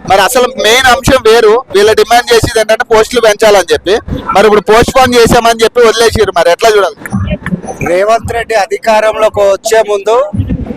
మరి అసలు మెయిన్ అంశం వేరు, వీళ్ళ డిమాండ్ చేసేది ఏంటంటే పోస్టులు పెంచాలని చెప్పి, మరి ఇప్పుడు పోస్ట్ పోన్ చేసామని చెప్పి వదిలేసారు. మరి ఎట్లా చూడాలి? రేవంత్ రెడ్డి అధికారంలోకి వచ్చే ముందు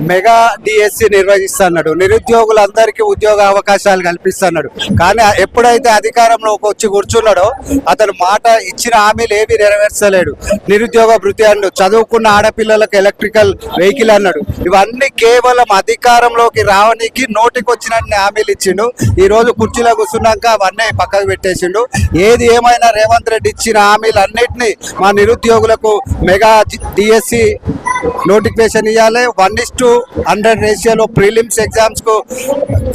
మెగా డిఎస్సి నిర్వహిస్తున్నాడు, నిరుద్యోగులందరికీ ఉద్యోగ అవకాశాలు కల్పిస్తున్నాడు. కానీ ఎప్పుడైతే అధికారంలోకి వచ్చి కూర్చున్నాడో అతను మాట ఇచ్చిన హామీలు ఏవి నెరవేర్చలేడు. నిరుద్యోగ భృతి అన్నాడు, చదువుకున్న ఆడపిల్లలకు ఎలక్ట్రికల్ వెహికల్ అన్నాడు. ఇవన్నీ కేవలం అధికారంలోకి రావడానికి నోటికి వచ్చినన్ని హామీలు ఇచ్చిండు. ఈ రోజు కుర్చీలో కూర్చున్నాక అవన్నీ పక్కకు పెట్టేసిండు. ఏది ఏమైనా రేవంత్ రెడ్డి ఇచ్చిన హామీలు అన్నిటినీ మా నిరుద్యోగులకు మెగా డిఎస్సి నోటిఫికేషన్ ఇవ్వాలి, 1:100 రేషియోలో ప్రిలిమ్స్ ఎగ్జామ్స్ కు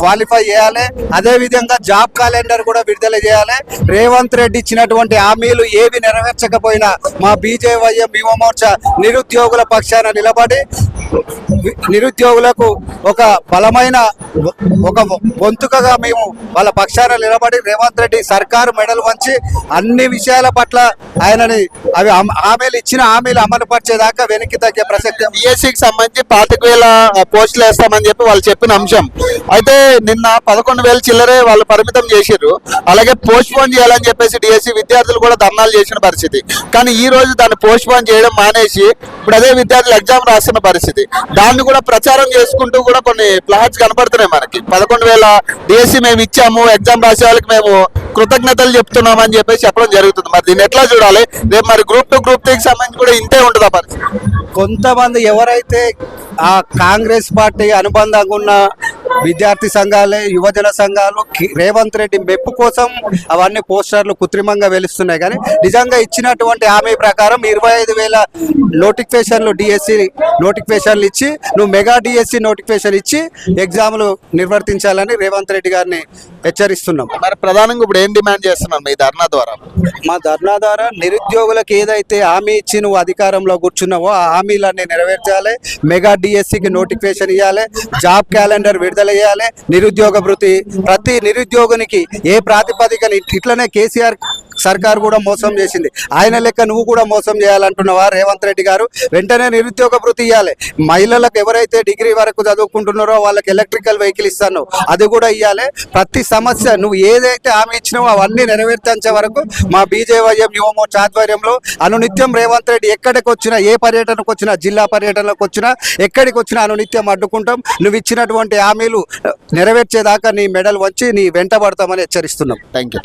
క్వాలిఫై చేయాలి. అదే విధంగా జాబ్ క్యాలెండర్ కూడా విడుదల చేయాలి. రేవంత్ రెడ్డి ఇచ్చినటువంటి హామీలు ఏవి నెరవేర్చకపోయినా మా బీజేవైఎం యువ మోర్చా నిరుద్యోగుల పక్షాన నిలబడి నిరుద్యోగులకు ఒక బలమైన ఒక వంతుకగా మేము వాళ్ళ పక్షాన నిలబడి రేవంత్ రెడ్డి సర్కారు మెడలు వంచి అన్ని విషయాల పట్ల ఆయనని అవి హామీలు ఇచ్చిన హామీలు అమలు పరిచేదాకా వెనక్కి తగ్గే ప్రసక్తి. డిఎస్సికి సంబంధించి 25,000 పోస్టులు వేస్తామని చెప్పి వాళ్ళు చెప్పిన అంశం అయితే నిన్న 11,000 చిల్లరే వాళ్ళు పరిమితం చేసిర్రు. అలాగే పోస్ట్ పోన్ చేయాలని చెప్పేసి డిఎస్సి విద్యార్థులు కూడా ధర్నాలు చేసిన పరిస్థితి. కానీ ఈ రోజు దాన్ని పోస్ట్ పోన్ చేయడం మానేసి ఇప్పుడు అదే విద్యార్థులు ఎగ్జామ్ రాస్తున్న పరిస్థితి. దాన్ని కూడా ప్రచారం చేసుకుంటూ కూడా కొన్ని ఫ్లాట్స్ కనపడుతున్నాయి మనకి. 11,000 డిఎస్సి మేము ఇచ్చాము, ఎగ్జామ్ రాసే వాళ్ళకి మేము కృతజ్ఞతలు చెప్తున్నాం అని చెప్పేసి చెప్పడం జరుగుతుంది. మరి దీన్ని ఎట్లా చూడాలి? రేపు మరి గ్రూప్ 2 గ్రూప్ 3కి సంబంధించి కూడా ఇంతే ఉంటుందా పరిస్థితి? కొంతమంది ఎవరైతే ఆ కాంగ్రెస్ పార్టీ అనుబంధంగా ఉన్న విద్యార్థి సంఘాలే యువజన సంఘాలు రేవంత్ రెడ్డి మెప్పు కోసం అవన్నీ పోస్టర్లు కృత్రిమంగా వెలుస్తున్నాయి. కానీ నిజంగా ఇచ్చినటువంటి హామీ ప్రకారం 25,000 నోటిఫికేషన్లు డిఎస్సి నోటిఫికేషన్లు ఇచ్చి నువ్వు మెగా డిఎస్సి నోటిఫికేషన్ ఇచ్చి ఎగ్జామ్లు నిర్వర్తించాలని రేవంత్ రెడ్డి గారిని హెచ్చరిస్తున్నాం. మరి ప్రధానంగా ఇప్పుడు ఏం డిమాండ్ చేస్తున్నాను మీ ధర్నా ద్వారా? మా ధర్నా ద్వారా నిరుద్యోగులకు ఏదైతే హామీ ఇచ్చి నువ్వు అధికారంలో కూర్చున్నావో ఆ హామీలన్నీ నెరవేర్చాలి, మెగా డిఎస్సికి నోటిఫికేషన్ ఇవ్వాలి, జాబ్ క్యాలెండర్ విడుదల చేయాలి, నిరుద్యోగ భృతి ప్రతి నిరుద్యోగునికి ఏ ప్రాతిపదికన ఇట్లనే కేసీఆర్ సర్కార్ కూడా మోసం చేసింది. ఆయన లెక్క నువ్వు కూడా మోసం చేయాలంటున్నావా రేవంత్ రెడ్డి గారు? వెంటనే నిరుద్యోగ భృతి ఇవ్వాలి. మహిళలకు ఎవరైతే డిగ్రీ వరకు చదువుకుంటున్నారో వాళ్ళకి ఎలక్ట్రికల్ వెహికల్ ఇస్తాను అది కూడా ఇవ్వాలి. ప్రతి సమస్య నువ్వు ఏదైతే హామీ ఇచ్చినావో అవన్నీ నెరవేర్చే వరకు మా బీజేవైఎం యువ మోర్చా ఆధ్వర్యంలో అనునిత్యం రేవంత్ రెడ్డి ఎక్కడికి వచ్చినా, ఏ పర్యటనకు వచ్చినా, జిల్లా పర్యటనకు వచ్చినా, ఎక్కడికి వచ్చినా అనునిత్యం అడ్డుకుంటాం. నువ్వు ఇచ్చినటువంటి హామీలు నెరవేర్చేదాకా నీ మెడల్ వచ్చి నీ వెంట పడతామని హెచ్చరిస్తున్నాం. Thank you.